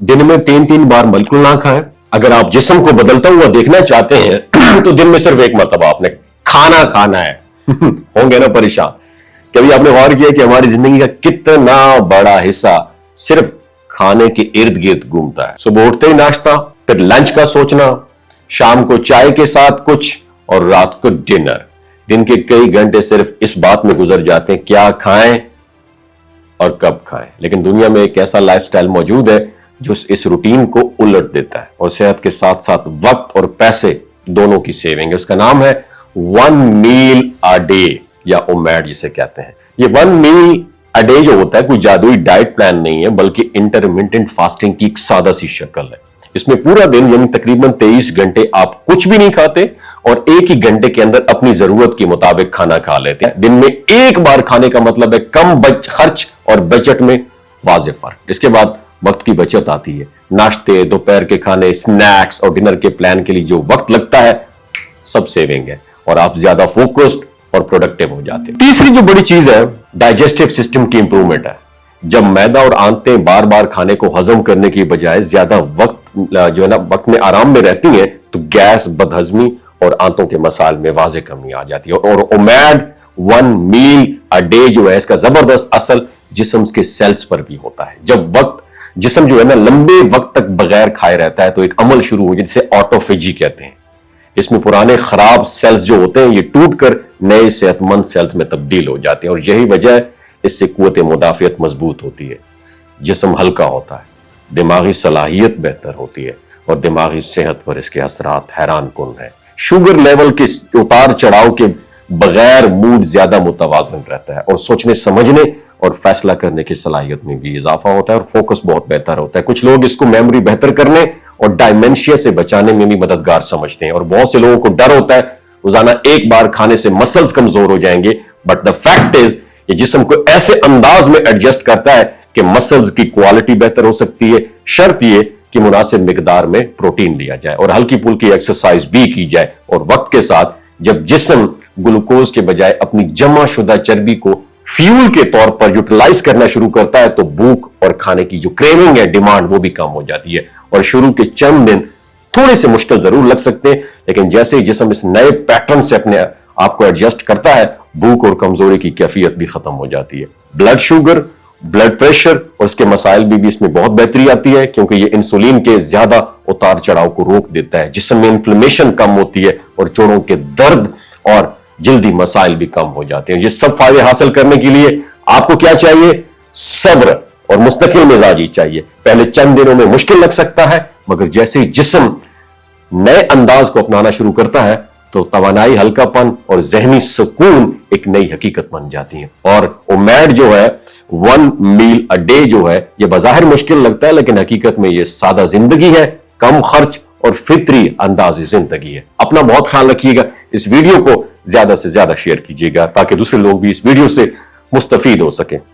दिन में 3-3 बार बिल्कुल ना खाएं। अगर आप जिस्म को बदलता हुआ देखना चाहते हैं तो दिन में सिर्फ एक मरतबा आपने खाना है। होंगे ना परेशान। कभी आपने गौर किया कि हमारी जिंदगी का कितना बड़ा हिस्सा सिर्फ खाने के इर्द गिर्द घूमता है। सुबह उठते ही नाश्ता, फिर लंच का सोचना, शाम को चाय के साथ कुछ और रात को डिनर। दिन के कई घंटे सिर्फ इस बात में गुजर जाते हैं क्या खाएं और कब खाएं। लेकिन दुनिया में एक ऐसा लाइफस्टाइल मौजूद है जो इस रूटीन को उलट देता है और सेहत के साथ साथ वक्त और पैसे दोनों की सेविंग है। उसका नाम है 1 मील अ डे या ओमैड जिसे कहते हैं। ये 1 मील अ डे जो होता है कोई जादुई डाइट प्लान नहीं है, बल्कि इंटरमिटेंट फास्टिंग की एक सादा सी शक्ल है। इसमें पूरा दिन यानी तकरीबन 23 घंटे आप कुछ भी नहीं खाते और एक ही घंटे के अंदर अपनी जरूरत के मुताबिक खाना खा लेते हैं। दिन में एक बार खाने का मतलब है कम खर्च और बजट में वाज़ेह फर्क। इसके बाद वक्त की बचत आती है। नाश्ते, दोपहर के खाने, स्नैक्स और डिनर के प्लान के लिए जो वक्त लगता है सब सेविंग है और आप ज्यादा फोकस्ड और प्रोडक्टिव हो जाते हैं। तीसरी जो बड़ी चीज है डाइजेस्टिव सिस्टम की इंप्रूवमेंट है। जब मैदा और आंतें बार बार खाने को हजम करने की बजाय ज्यादा वक्त जो है ना वक्त में आराम में रहती हैं तो गैस, बदहजमी और आंतों के मसाइल में वाज़ेह कमी आ जाती है। और ओमैड 1 मील अ डे जो है इसका जबरदस्त असर जिस्म के सेल्स पर भी होता है। जब वक्त जिस्म जो है ना लंबे वक्त तक बगैर खाए रहता है तो एक अमल शुरू हो जाए जिसे ऑटोफेजी कहते हैं। इसमें पुराने खराब सेल्स जो होते हैं ये टूट कर नए सेहतमंद सेल्स में तब्दील हो जाते हैं और यही वजह है इससे कुव्वत मुदाफियत मजबूत होती है, जिस्म हल्का होता है, दिमागी सलाहियत बेहतर होती है और दिमागी सेहत पर इसके असरात हैरान कुन है। शुगर लेवल के उतार चढ़ाव के बगैर मूड ज्यादा मुतवाजन रहता है और सोचने समझने और फैसला करने की सलाहियत में भी इजाफा होता है और फोकस बहुत बेहतर होता है। कुछ लोग इसको मेमोरी बेहतर करने और डायमेंशिया से बचाने में भी मददगार समझते हैं और बहुत से लोगों को डर होता है रोजाना एक बार खाने से मसल्स कमजोर हो जाएंगे, बट द फैक्ट इज ये जिस्म को ऐसे अंदाज में एडजस्ट करता है कि मसल्स की क्वालिटी बेहतर हो सकती है, शर्त ये कि मुनासिब मिकदार में प्रोटीन लिया जाए और हल्की फुल्की एक्सरसाइज भी की जाए। और वक्त के साथ जब जिस्म ग्लूकोज के बजाय अपनी जमा शुदा चर्बी को फ्यूल के तौर पर यूटिलाइज करना शुरू करता है तो भूख और खाने की जो क्रेविंग है, डिमांड, वो भी कम हो जाती है। और शुरू के चंद दिन थोड़े से मुश्किल जरूर लग सकते हैं, लेकिन जैसे ही जिस्म इस नए पैटर्न से अपने आप को एडजस्ट करता है भूख और कमजोरी की कैफियत भी खत्म हो जाती है। ब्लड शुगर, ब्लड प्रेशर और उसके मसाइल भी इसमें बहुत बेहतरी आती है क्योंकि ये इंसुलिन के ज्यादा उतार चढ़ाव को रोक देता है। जिस्म में इन्फ्लेमेशन कम होती है और जोड़ों के दर्द और जल्दी मसाइल भी कम हो जाते हैं। ये सब फायदे हासिल करने के लिए आपको क्या चाहिए? सब्र और मुस्तकिल मिजाजी चाहिए। पहले चंद दिनों में मुश्किल लग सकता है, मगर जैसे ही जिस्म नए अंदाज को अपनाना शुरू करता है तो तवानाई, हल्कापन और जहनी सुकून एक नई हकीकत बन जाती है। और ओमैड जो है 1 मील अ डे जो है ये बज़ाहिर मुश्किल लगता है, लेकिन हकीकत में ये सादा जिंदगी है, कम खर्च और फित्री अंदाज जिंदगी है। अपना बहुत ख्याल रखिएगा। इस वीडियो को ज्यादा से ज्यादा शेयर कीजिएगा ताकि दूसरे लोग भी इस वीडियो से मुस्तफीद हो सकें।